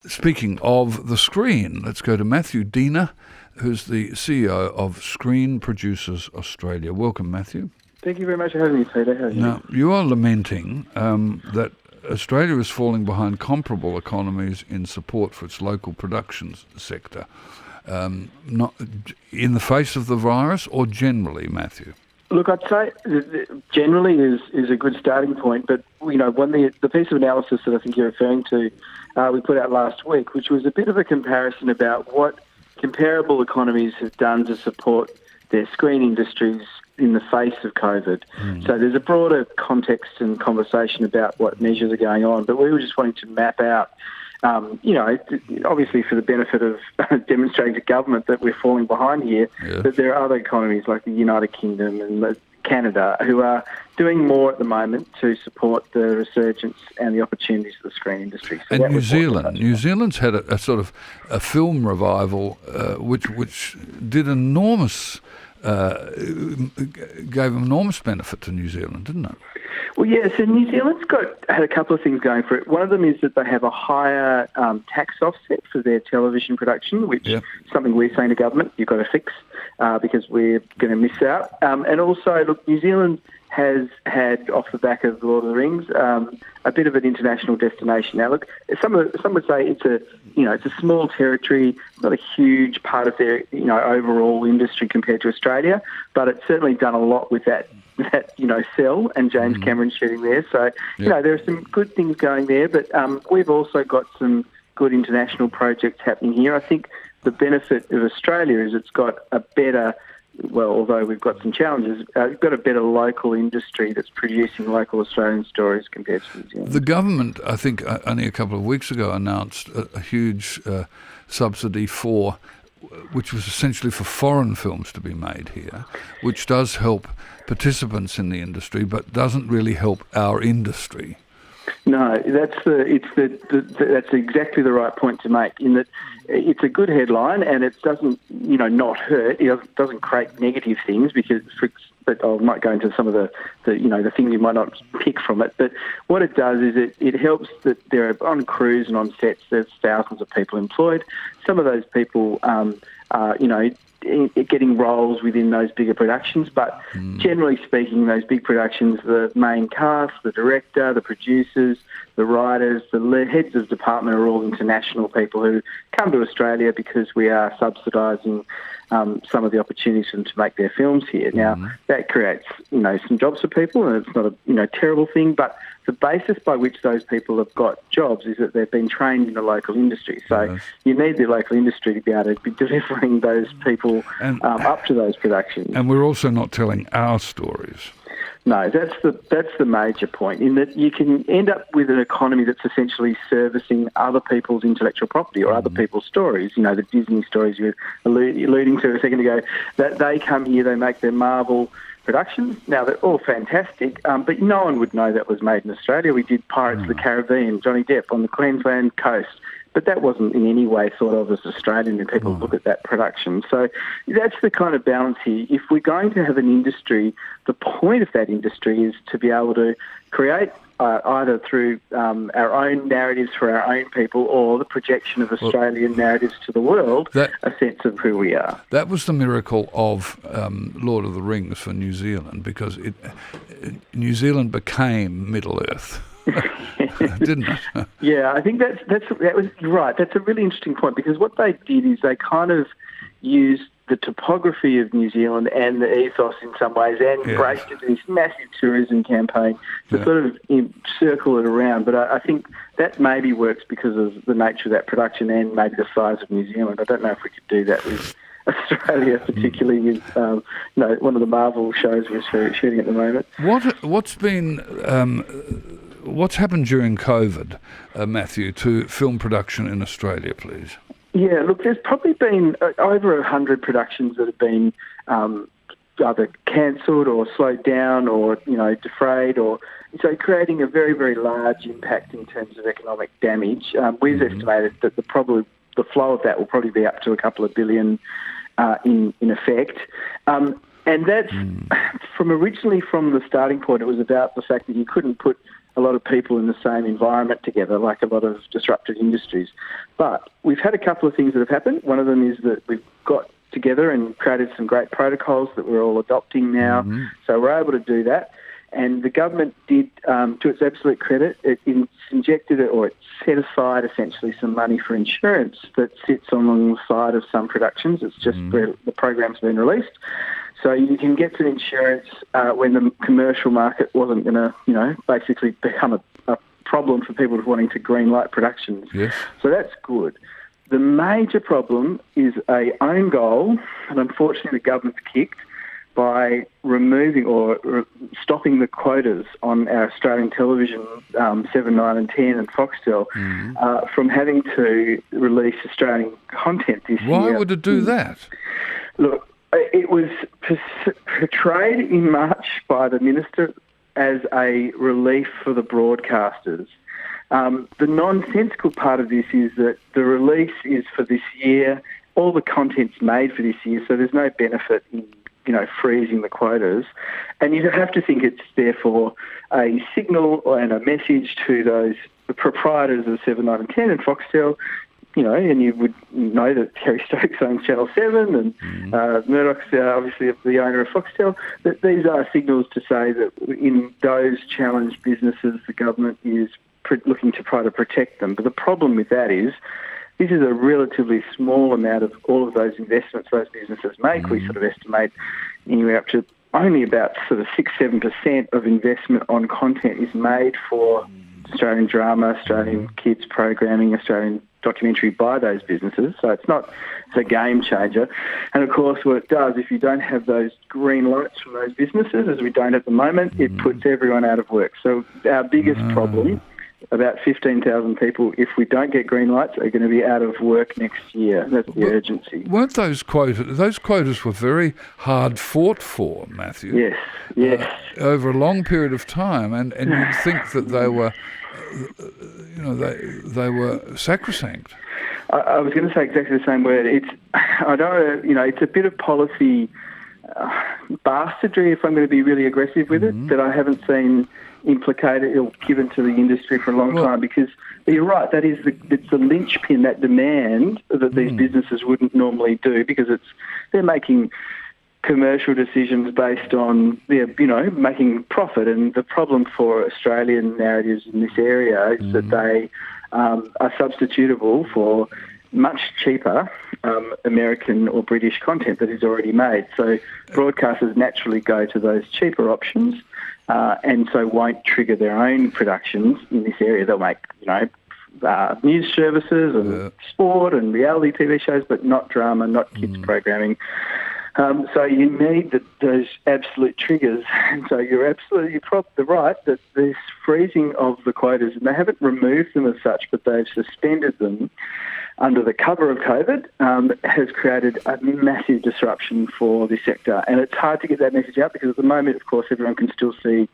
Speaking of the screen, let's go to Matthew Diener, who's the CEO of Screen Producers Australia. Welcome, Matthew. Thank you very much for having me, Peter. How are you? Now, you are lamenting that Australia is falling behind comparable economies in support for its local productions sector. Not in the face of the virus or generally, Matthew? Look, I'd say generally is a good starting point, but the piece of analysis that I think you're referring to, we put out last week, which was a bit of a comparison about what comparable economies have done to support their screen industries in the face of COVID. So there's a broader context and conversation about what measures are going on, but we were just wanting to map out, obviously for the benefit of demonstrating to government that we're falling behind here, that there are other economies like the United Kingdom and Canada who are doing more at the moment to support the resurgence and the opportunities of the screen industry. So and New Zealand's had a sort of a film revival which did enormous, gave enormous benefit to New Zealand, didn't it? Well, yeah, so New Zealand's had a couple of things going for it. One of them is that they have a higher tax offset for their television production, which is something we're saying to government, you've got to fix because we're going to miss out. And also, look, New Zealand has had, off the back of Lord of the Rings, a bit of an international destination. Now, look, some would say it's a small territory, not a huge part of their overall industry compared to Australia, but it's certainly done a lot with that Cell and James Cameron shooting there. So, there are some good things going there, but we've also got some good international projects happening here. I think the benefit of Australia is it's got a better, although we've got some challenges, we've got a better local industry that's producing local Australian stories compared to New Zealand. The government, I think, only a couple of weeks ago announced a huge subsidy which was essentially for foreign films to be made here, which does help participants in the industry, but doesn't really help our industry. No, that's exactly the right point to make. In that, it's a good headline, and it doesn't, not hurt. It doesn't create negative things but I might go into some of the things you might not pick from it. But what it does is it helps that there are on crews and on sets there's thousands of people employed. Some of those people are getting roles within those bigger productions, but generally speaking, those big productions, the main cast, the director, the producers, the writers, the heads of department are all international people who come to Australia because we are subsidising some of the opportunities for them to make their films here. Now, that creates, some jobs for people, and it's not a, terrible thing, but the basis by which those people have got jobs is that they've been trained in the local industry. So you need the local industry to be able to be delivering those people up to those productions. And we're also not telling our stories. No, that's the major point, in that you can end up with an economy that's essentially servicing other people's intellectual property or other people's stories. The Disney stories you were alluding to a second ago, that they come here, they make their Marvel productions. Now, they're all fantastic, but no one would know that was made in Australia. We did Pirates of the Caribbean, Johnny Depp on the Queensland coast. But that wasn't in any way thought of as Australian when people look at that production. So that's the kind of balance here. If we're going to have an industry, the point of that industry is to be able to create either through our own narratives for our own people or the projection of Australian narratives to the world, a sense of who we are. That was the miracle of Lord of the Rings for New Zealand, because New Zealand became Middle-earth. Didn't it? Yeah, I think that was right. That's a really interesting point, because what they did is they kind of used the topography of New Zealand and the ethos in some ways and embraced it in this massive tourism campaign to sort of circle it around. But I think that maybe works because of the nature of that production and maybe the size of New Zealand. I don't know if we could do that with Australia, particularly with one of the Marvel shows we're shooting at the moment. What's happened during COVID, Matthew, to film production in Australia, please? Yeah, look, there's probably been over 100 productions that have been either cancelled or slowed down or, defrayed, or so creating a very, very large impact in terms of economic damage. We've estimated that the flow of that will probably be up to a couple of billion in effect. And that's originally from the starting point, it was about the fact that you couldn't put a lot of people in the same environment together, like a lot of disrupted industries. But we've had a couple of things that have happened. One of them is that we've got together and created some great protocols that we're all adopting now. So we're able to do that. And the government did, to its absolute credit, it injected it, or it set aside essentially some money for insurance that sits along the side of some productions. It's just where the program's been released. So you can get some insurance when the commercial market wasn't going to, basically become a problem for people wanting to green light productions. Yes. So that's good. The major problem is a own goal, and unfortunately the government's kicked by removing or stopping the quotas on our Australian television, 7, 9 and 10 and Foxtel, from having to release Australian content this year. Why would it do that? Look, it was portrayed in March by the Minister as a relief for the broadcasters. The nonsensical part of this is that the release is for this year. All the content's made for this year, so there's no benefit in freezing the quotas. And you have to think it's therefore a signal and a message to the proprietors of 7, 9 and 10 and Foxtel, and you would know that Kerry Stokes owns Channel 7 and Murdoch's obviously the owner of Foxtel, that these are signals to say that in those challenged businesses, the government is looking to try to protect them. But the problem with that is this is a relatively small amount of all of those investments those businesses make. We sort of estimate anywhere up to only about sort of 6-7% of investment on content is made for Australian drama, Australian kids programming, Australian documentary by those businesses. So it's a game changer. And of course what it does, if you don't have those green lights from those businesses, as we don't at the moment, it puts everyone out of work. So our biggest problem, about 15,000 people, if we don't get green lights, are going to be out of work next year. That's the urgency. Weren't those quotas? Those quotas were very hard fought for, Matthew. Yes. Over a long period of time, and you'd think that they were, they were sacrosanct. I was going to say exactly the same word. It's a bit of policy bastardry, if I'm going to be really aggressive with it, that I haven't seen implicated or given to the industry for a long time, because you're right, it's the linchpin, that demand that these businesses wouldn't normally do, because they're making commercial decisions based on making profit. And the problem for Australian narratives in this area is that they are substitutable for much cheaper American or British content that is already made. So broadcasters naturally go to those cheaper options, and so won't trigger their own productions in this area. They'll make, news services and sport and reality TV shows, but not drama, not kids programming. So you need those absolute triggers. And so you're absolutely right that this freezing of the quotas, and they haven't removed them as such, but they've suspended them under the cover of COVID, has created a massive disruption for this sector. And it's hard to get that message out, because at the moment, of course, everyone can still see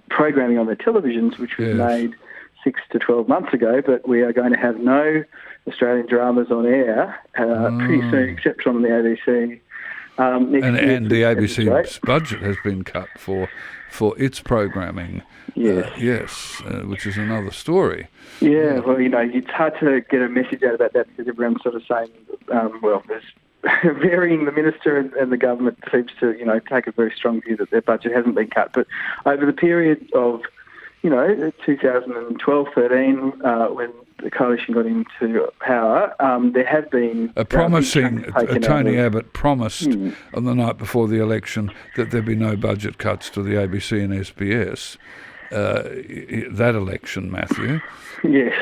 programming on their televisions, which was made 6 to 12 months ago, but we are going to have no Australian dramas on air pretty soon, except on the ABC. And the ABC's budget has been cut for its programming. Yes. Which is another story. Yeah, well, it's hard to get a message out about that, because everyone's sort of saying, there's varying. The minister and the government seems to, take a very strong view that their budget hasn't been cut. But over the period of, 2012-13, when the coalition got into power, there have been... Tony Abbott promised on the night before the election that there'd be no budget cuts to the ABC and SBS. That election, Matthew. Yes.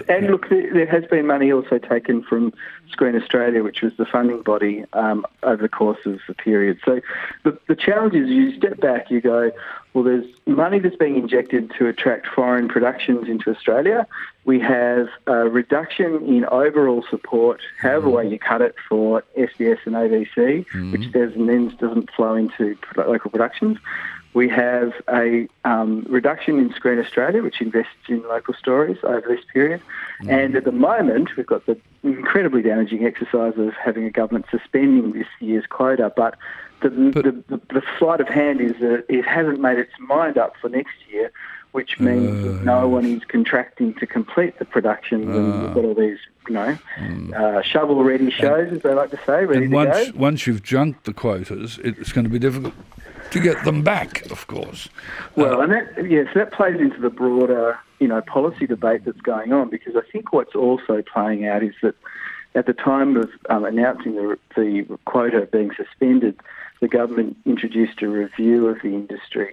And look, there has been money also taken from Screen Australia, which was the funding body, over the course of the period. So the challenge is, you step back, you go, well, there's money that's being injected to attract foreign productions into Australia. We have a reduction in overall support, however way you cut it, for SBS and ABC, which doesn't flow into local productions. We have a reduction in Screen Australia, which invests in local stories over this period. And at the moment, we've got the incredibly damaging exercise of having a government suspending this year's quota. But the sleight of hand is that it hasn't made its mind up for next year which means that no one is contracting to complete the productions, and we've got all these, shovel-ready shows, as they like to say, ready to go. Once you've junked the quotas, it's going to be difficult to get them back, of course. Well, so that plays into the broader, policy debate that's going on, because I think what's also playing out is that at the time of announcing the quota being suspended, the government introduced a review of the industry,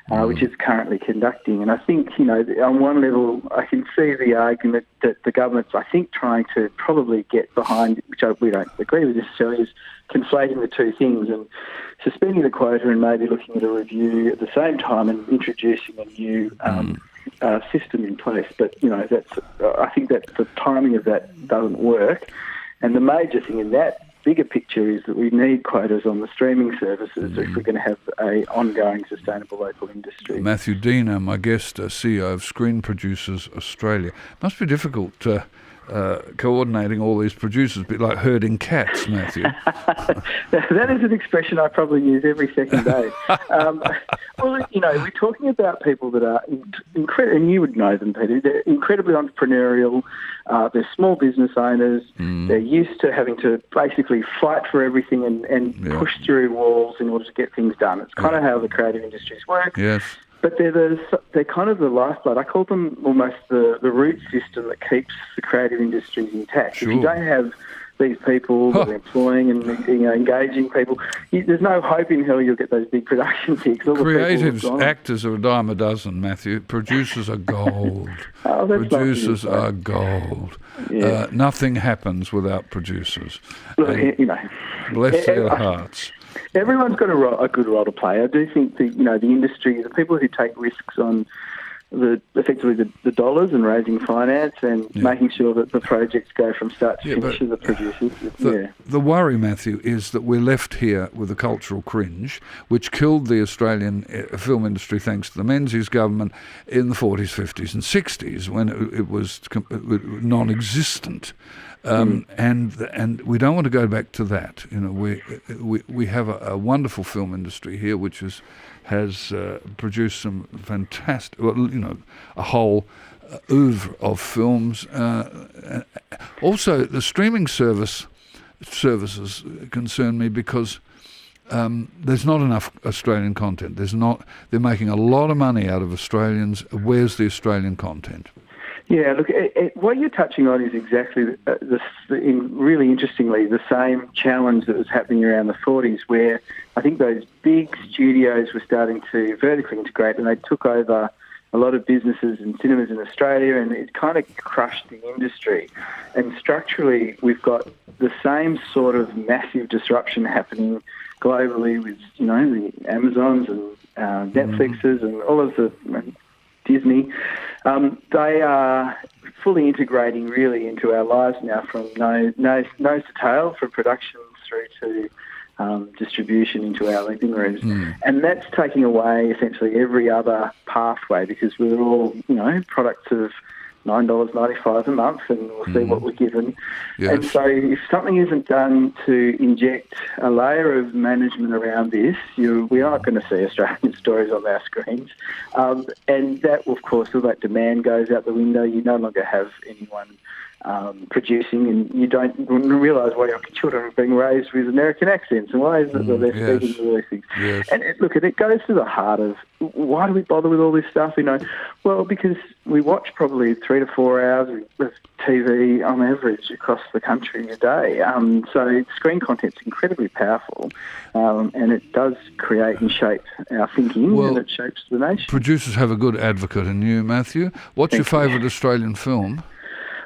which it's currently conducting. And I think, on one level, I can see the argument that the government's, I think, trying to probably get behind, which we don't agree with necessarily, is conflating the two things and suspending the quota and maybe looking at a review at the same time and introducing a new system in place. But, I think that the timing of that doesn't work. And the major thing in that bigger picture is that we need quotas on the streaming services if we're going to have an ongoing sustainable local industry. Matthew Diener, my guest, CEO of Screen Producers Australia. Must be difficult coordinating all these producers, a bit like herding cats, Matthew. That is an expression I probably use every second day. We're talking about people that are incredible, and you would know them, Peter. They're incredibly entrepreneurial. They're small business owners. They're used to having to basically fight for everything and push through walls in order to get things done. It's kind of how the creative industries work. Yes. But they're kind of the lifeblood. I call them almost the root system that keeps the creative industries intact. Sure. If you don't have these people that are employing and engaging people, there's no hope in hell you'll get those big production gigs. Creatives, actors are a dime a dozen, Matthew. Producers are gold. Producers are gold. Yeah. Nothing happens without producers. Look, bless their hearts. Everyone's got a good role to play. I do think the industry, the people who take risks on effectively the dollars and raising finance and making sure that the projects go from start to finish are the producers. The worry, Matthew, is that we're left here with a cultural cringe, which killed the Australian film industry thanks to the Menzies government in the 40s, 50s and 60s when it was non-existent. And we don't want to go back to that. We have a wonderful film industry here, which has produced some fantastic, a whole oeuvre of films. Also, the streaming services concern me because there's not enough Australian content. They're making a lot of money out of Australians. Where's the Australian content? Yeah, look, what you're touching on is exactly really interestingly the same challenge that was happening around the 40s, where I think those big studios were starting to vertically integrate and they took over a lot of businesses and cinemas in Australia, and it kind of crushed the industry. And structurally, we've got the same sort of massive disruption happening globally with, the Amazons and Netflixes and all of the Disney. They are fully integrating really into our lives now, from nose to tail, from production through to distribution into our living rooms. And that's taking away essentially every other pathway, because we're all, products of $9.95 a month, and we'll see what we're given. Yes. And so if something isn't done to inject a layer of management around this, we aren't going to see Australian stories on our screens. And that, of course, all that demand goes out the window. You no longer have anyone producing, and you don't realise why your children are being raised with American accents and why is it that they're speaking all these things. Yes. And it goes to the heart of why do we bother with all this stuff? Well, because we watch probably 3 to 4 hours of TV on average across the country a day. So screen content's incredibly powerful, and it does create and shape our thinking, and it shapes the nation. Producers have a good advocate in you, Matthew. What's your favourite Australian film?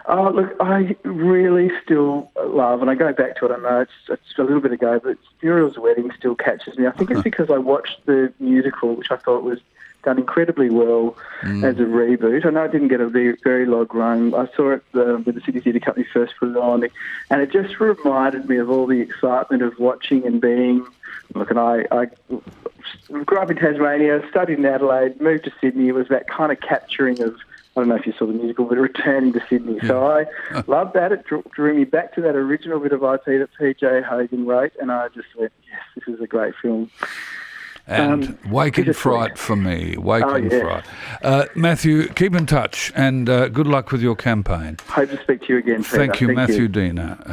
Look, I really still love, and I go back to it, I know it's a little bit ago, but Muriel's Wedding still catches me. I think it's because I watched the musical, which I thought was done incredibly well as a reboot. I know it didn't get a very long run. I saw it when the Sydney Theatre Company first put it on, and it just reminded me of all the excitement of watching and being. Look, and I grew up in Tasmania, studied in Adelaide, moved to Sydney. It was that kind of capturing of, I don't know if you saw the musical, but returning to Sydney. Yeah. So I loved that. It drew me back to that original bit of IP that PJ Hogan wrote, and I just went, yes, this is a great film. And wake in fright for me. Wake in fright. Matthew, keep in touch and good luck with your campaign. Hope to speak to you again, Peter. Thank you, Matthew Diener.